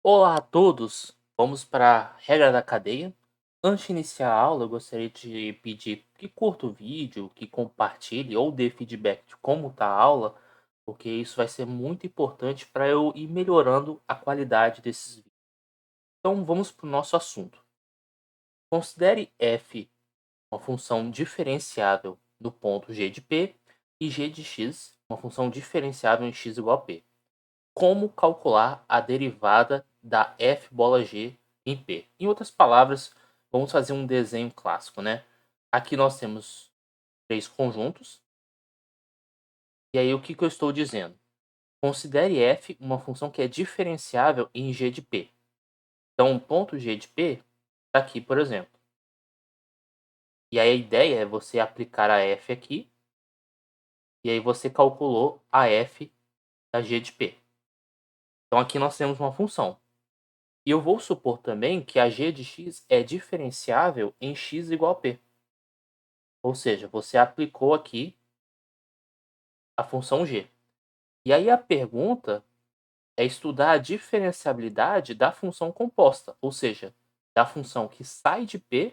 Olá a todos! Vamos para a regra da cadeia. Antes de iniciar a aula, eu gostaria de pedir que curta o vídeo, que compartilhe ou dê feedback de como está a aula, porque isso vai ser muito importante para eu ir melhorando a qualidade desses vídeos. Então vamos para o nosso assunto. Considere f uma função diferenciável no ponto g de p e g de x uma função diferenciável em x igual a p. Como calcular a derivada da f bola g em P. Em outras palavras, vamos fazer um desenho clássico, né? Aqui nós temos três conjuntos. E aí o que eu estou dizendo? Considere f uma função que é diferenciável em g de P. Então, o ponto g de P está aqui, por exemplo. E aí a ideia é você aplicar a f aqui. E aí você calculou a f da g de P. Então aqui nós temos uma função. E eu vou supor também que a g de x é diferenciável em x igual a p. Ou seja, você aplicou aqui a função g. E aí a pergunta é estudar a diferenciabilidade da função composta, ou seja, da função que sai de p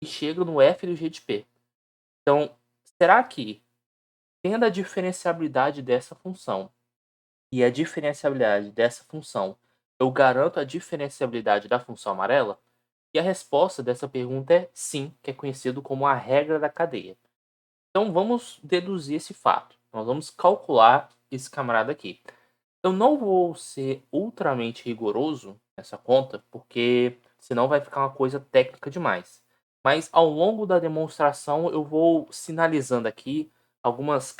e chega no f do g de p. Então, será que, tendo a diferenciabilidade dessa função e a diferenciabilidade dessa função, eu garanto a diferenciabilidade da função amarela? E a resposta dessa pergunta é sim, que é conhecido como a regra da cadeia. Então vamos deduzir esse fato. Nós vamos calcular esse camarada aqui. Eu não vou ser ultramente rigoroso nessa conta, porque senão vai ficar uma coisa técnica demais. Mas ao longo da demonstração eu vou sinalizando aqui algumas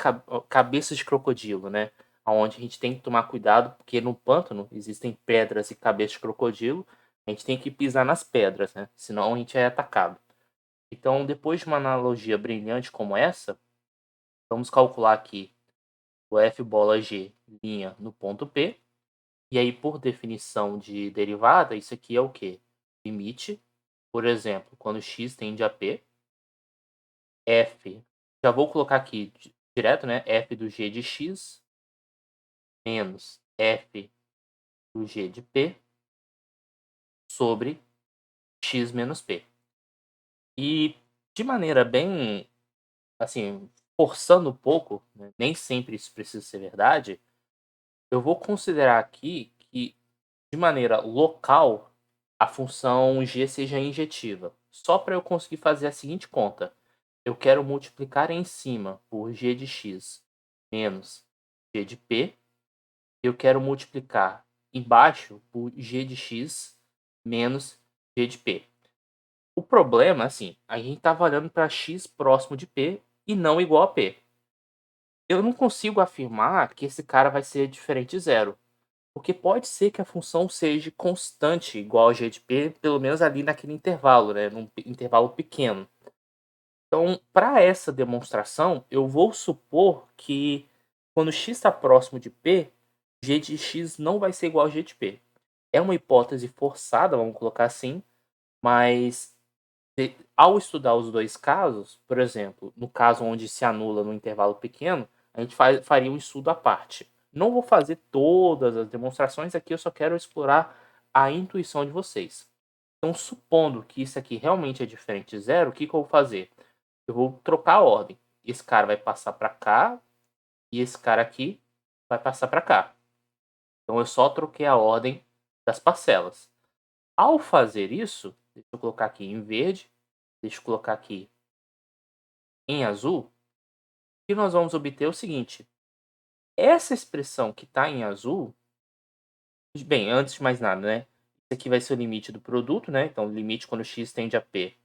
cabeças de crocodilo, né? Onde a gente tem que tomar cuidado, porque no pântano existem pedras e cabeças de crocodilo. A gente tem que pisar nas pedras, né? Senão a gente é atacado. Então, depois de uma analogia brilhante como essa, vamos calcular aqui o f bola g linha no ponto P. E aí, por definição de derivada, isso aqui é o quê? Limite, por exemplo, quando x tende a P, f, já vou colocar aqui direto, né? F do g de x menos f do g de P sobre x menos P. E de maneira bem, assim, forçando um pouco, né? Nem sempre isso precisa ser verdade, eu vou considerar aqui que, de maneira local, a função g seja injetiva. Só para eu conseguir fazer a seguinte conta. Eu quero multiplicar em cima por g de x menos g de p. Eu quero multiplicar embaixo por g de x menos g de p. O problema, assim, a gente está olhando para x próximo de p e não igual a p. Eu não consigo afirmar que esse cara vai ser diferente de zero. Porque pode ser que a função seja constante, igual a g de p, pelo menos ali naquele intervalo, né? Num intervalo pequeno. Então, para essa demonstração, eu vou supor que quando x está próximo de p, g de x não vai ser igual a g de p. É uma hipótese forçada, vamos colocar assim, mas ao estudar os dois casos, por exemplo, no caso onde se anula no intervalo pequeno, a gente faria um estudo à parte. Não vou fazer todas as demonstrações aqui, eu só quero explorar a intuição de vocês. Então, supondo que isso aqui realmente é diferente de zero, o que eu vou fazer? Eu vou trocar a ordem. Esse cara vai passar para cá e esse cara aqui vai passar para cá. Então, eu só troquei a ordem das parcelas. Ao fazer isso, deixa eu colocar aqui em verde, deixa eu colocar aqui em azul, o que nós vamos obter é o seguinte. Essa expressão que está em azul, bem, antes de mais nada, né? Isso aqui vai ser o limite do produto, né? Então, o limite quando x tende a p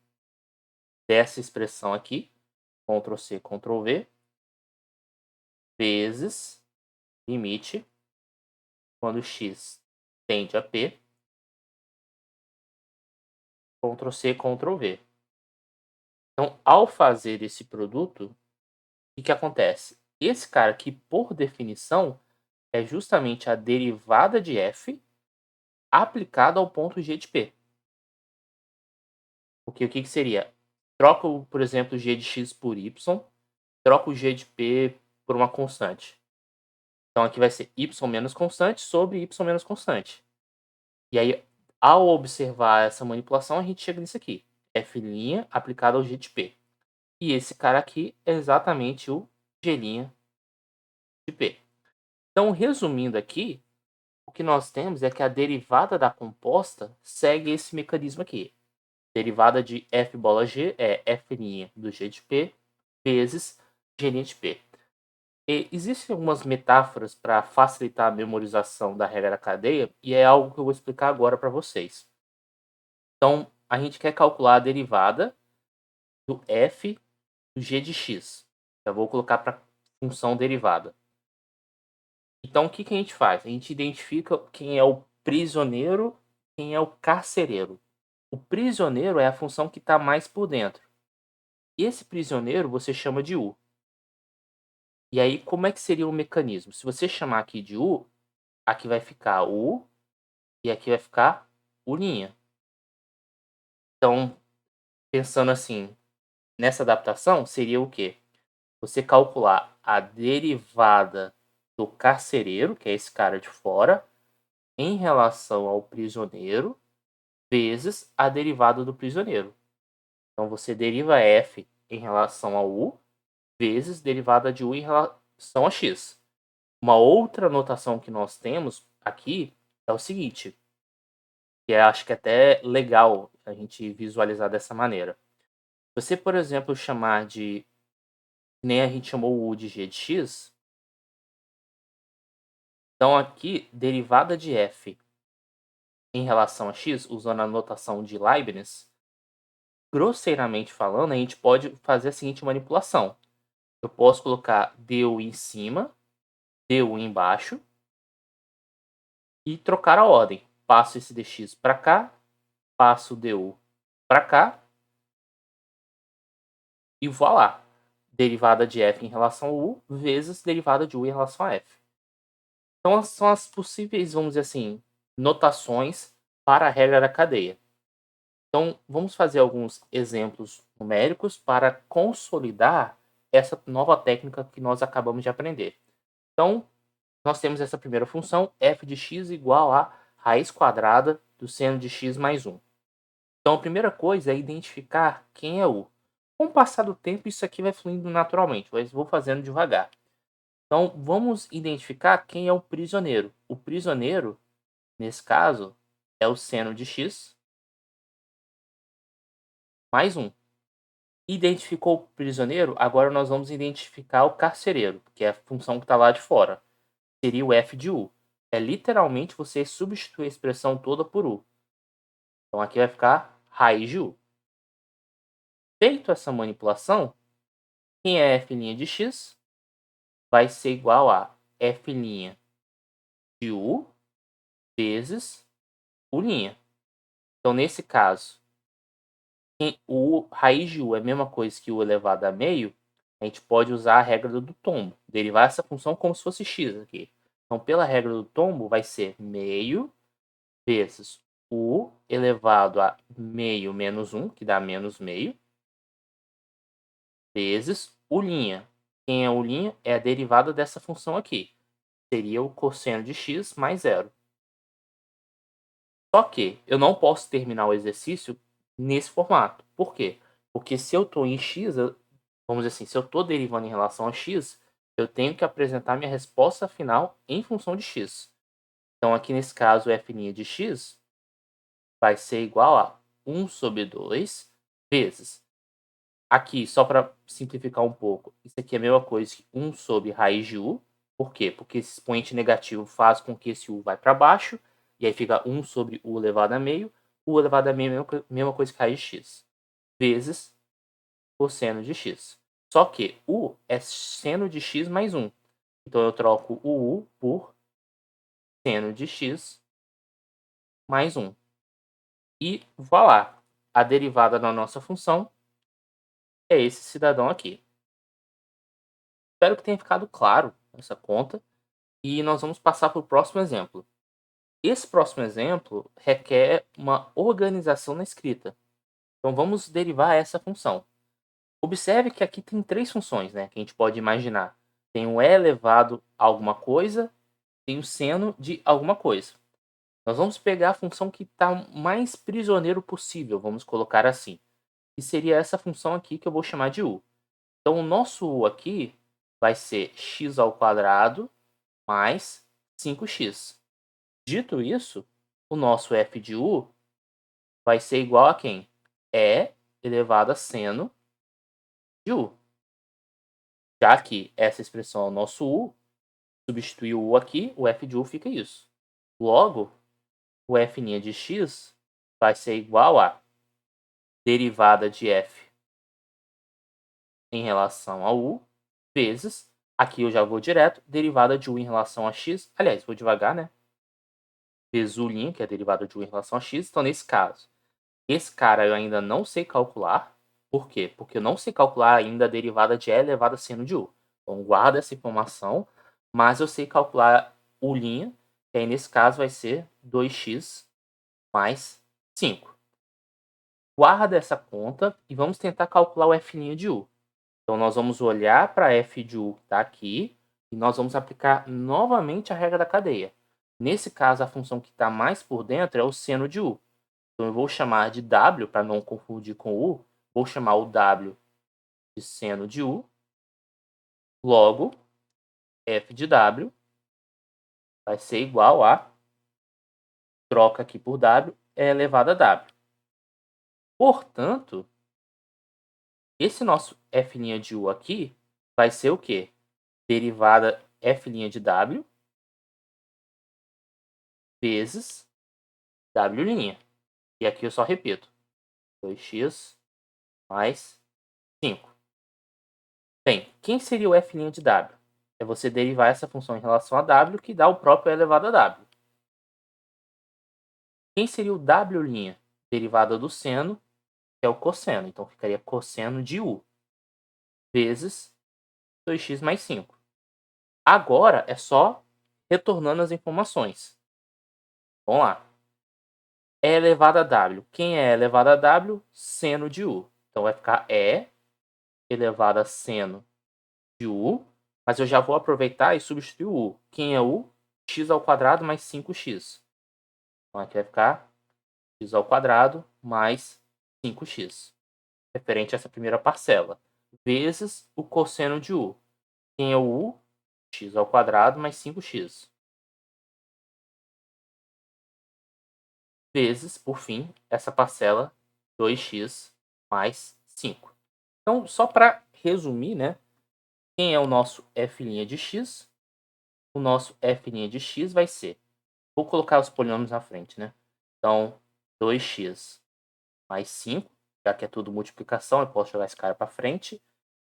dessa expressão aqui, Ctrl C, Ctrl V, vezes limite quando x tende a p, Ctrl C, Ctrl V. Então, ao fazer esse produto, o que acontece? Esse cara aqui, por definição, é justamente a derivada de f aplicada ao ponto g de p. Porque o que seria? Troco, por exemplo, g de x por y, troco o g de p por uma constante. Então aqui vai ser y menos constante sobre y menos constante. E aí, ao observar essa manipulação, a gente chega nisso aqui. F' aplicado ao g de P. E esse cara aqui é exatamente o G' de P. Então, resumindo aqui, o que nós temos é que a derivada da composta segue esse mecanismo aqui. Derivada de F bola G é F' do G de P vezes G' de P. E existem algumas metáforas para facilitar a memorização da regra da cadeia e é algo que eu vou explicar agora para vocês. Então, a gente quer calcular a derivada do F do G de X. Eu vou colocar para função derivada. Então, o que a gente faz? A gente identifica quem é o prisioneiro, quem é o carcereiro. O prisioneiro é a função que está mais por dentro. E esse prisioneiro você chama de U. E aí, como é que seria o mecanismo? Se você chamar aqui de U, aqui vai ficar U e aqui vai ficar U'. Então, pensando assim, nessa adaptação, seria o quê? Você calcular a derivada do carcereiro, que é esse cara de fora, em relação ao prisioneiro, vezes a derivada do prisioneiro. Então, você deriva f em relação a u, vezes derivada de u em relação a x. Uma outra notação que nós temos aqui é o seguinte, que acho que é até legal a gente visualizar dessa maneira. Você, por exemplo, chamar de, nem a gente chamou o u de g de x, então aqui, derivada de f em relação a x, usando a notação de Leibniz, grosseiramente falando, a gente pode fazer a seguinte manipulação. Eu posso colocar du em cima, du embaixo, e trocar a ordem. Passo esse dx para cá, passo o du para cá, e voilá. Derivada de f em relação a u, vezes derivada de u em relação a f. Então, são as possíveis, vamos dizer assim, notações para a regra da cadeia. Então, vamos fazer alguns exemplos numéricos para consolidar essa nova técnica que nós acabamos de aprender. Então, nós temos essa primeira função, f de x igual a raiz quadrada do seno de x mais 1. Então, a primeira coisa é identificar quem é u. Com o passar do tempo, isso aqui vai fluindo naturalmente, mas vou fazendo devagar. Então, vamos identificar quem é o prisioneiro. O prisioneiro, nesse caso, é o seno de x mais 1. Identificou o prisioneiro, agora nós vamos identificar o carcereiro, que é a função que está lá de fora. Seria o f de u. É literalmente você substituir a expressão toda por u. Então aqui vai ficar raiz de u. Feito essa manipulação, quem é f' de x vai ser igual a f' de u vezes u'. Então nesse caso, o raiz de u é a mesma coisa que u elevado a meio, a gente pode usar a regra do tombo. Derivar essa função como se fosse x aqui. Então, pela regra do tombo, vai ser meio vezes u elevado a meio menos 1, que dá menos meio, vezes u'. Quem é u'? É a derivada dessa função aqui. Seria o cosseno de x mais zero. Só que eu não posso terminar o exercício nesse formato. Por quê? Porque se eu estou em x, vamos dizer assim, se eu estou derivando em relação a x, eu tenho que apresentar minha resposta final em função de x. Então, aqui nesse caso, f' de x vai ser igual a 1 sobre 2 vezes. Aqui, só para simplificar um pouco, isso aqui é a mesma coisa que 1 sobre raiz de u. Por quê? Porque esse expoente negativo faz com que esse u vai para baixo, e aí fica 1 sobre u elevado a meio. U elevado a meio é a mesma coisa que raiz de x, vezes cosseno de x. Só que u é seno de x mais 1. Então, eu troco o u por seno de x mais 1. E voilá, a derivada da nossa função é esse cidadão aqui. Espero que tenha ficado claro essa conta. E nós vamos passar para o próximo exemplo. Esse próximo exemplo requer uma organização na escrita. Então vamos derivar essa função. Observe que aqui tem três funções, né, que a gente pode imaginar. Tem o e elevado a alguma coisa, tem o seno de alguma coisa. Nós vamos pegar a função que está mais prisioneiro possível, vamos colocar assim. Que seria essa função aqui que eu vou chamar de u. Então, o nosso u aqui vai ser x ao quadrado mais 5x. Dito isso, o nosso f de u vai ser igual a quem? E elevado a seno de u. Já que essa expressão é o nosso u, substituir o u aqui, o f de u fica isso. Logo, o f' de x vai ser igual a derivada de f em relação a u vezes, aqui eu já vou direto, derivada de u em relação a x. Aliás, vou devagar, né? Vezes u', que é a derivada de u em relação a x. Então, nesse caso, esse cara eu ainda não sei calcular. Por quê? Porque eu não sei calcular ainda a derivada de e elevado a seno de u. Então, guarda essa informação, mas eu sei calcular u', que aí nesse caso vai ser 2x mais 5. Guarda essa conta e vamos tentar calcular o f' de u. Então, nós vamos olhar para f de u que está aqui e nós vamos aplicar novamente a regra da cadeia. Nesse caso, a função que está mais por dentro é o seno de u. Então, eu vou chamar de w, para não confundir com u, vou chamar o w de seno de u. Logo, f de w vai ser igual a, troca aqui por w, é elevado a w. Portanto, esse nosso f' de u aqui vai ser o quê? Derivada f' de w vezes w'. E aqui eu só repito. 2x mais 5. Bem, quem seria o f' de w? É você derivar essa função em relação a w, que dá o próprio e elevado a w. Quem seria o w'? Derivada do seno, que é o cosseno. Então, ficaria cosseno de u vezes 2x mais 5. Agora, é só retornando as informações. Vamos lá. E elevado a w. Quem é elevado a w? Seno de u. Então, vai ficar E elevado a seno de u, mas eu já vou aproveitar e substituir o u. Quem é u? X ao quadrado mais 5x. Então, aqui vai ficar x ao quadrado mais 5x, referente a essa primeira parcela, vezes o cosseno de u. Quem é o u? X ao quadrado mais 5x. Vezes, por fim, essa parcela 2x mais 5. Então, só para resumir, né? Quem é o nosso f' de x? O nosso f' de x vai ser... Vou colocar os polinômios na frente, né? Então, 2x mais 5, já que é tudo multiplicação, eu posso jogar esse cara para frente,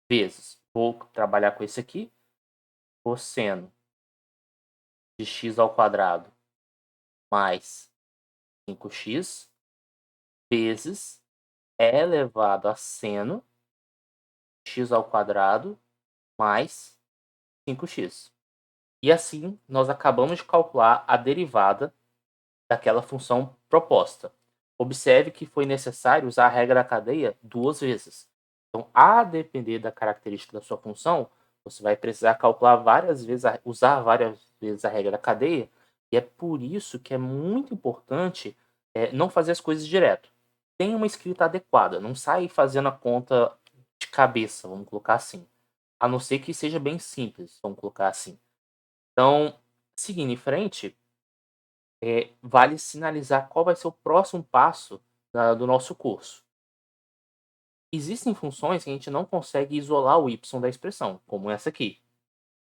vezes, vou trabalhar com esse aqui, cosseno de x ao quadrado mais 5x, vezes e elevado a seno x ao quadrado mais 5x. E assim, nós acabamos de calcular a derivada daquela função proposta. Observe que foi necessário usar a regra da cadeia 2 vezes. Então, a depender da característica da sua função, você vai precisar calcular várias vezes, usar várias vezes a regra da cadeia, e é por isso que é muito importante não fazer as coisas direto. Tenha uma escrita adequada, não sai fazendo a conta de cabeça, vamos colocar assim. A não ser que seja bem simples, vamos colocar assim. Então, seguindo em frente, vale sinalizar qual vai ser o próximo passo do nosso curso. Existem funções que a gente não consegue isolar o y da expressão, como essa aqui.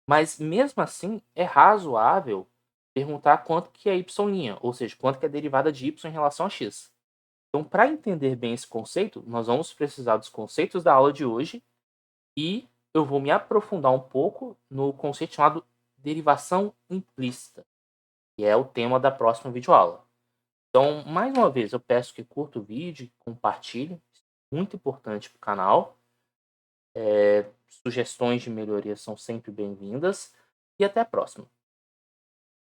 Mas, mesmo assim, é razoável perguntar quanto que é y', ou seja, quanto que é a derivada de y em relação a x. Então, para entender bem esse conceito, nós vamos precisar dos conceitos da aula de hoje e eu vou me aprofundar um pouco no conceito chamado derivação implícita, que é o tema da próxima videoaula. Então, mais uma vez, eu peço que curta o vídeo, compartilhe, muito importante para o canal. Sugestões de melhoria são sempre bem-vindas e até a próxima.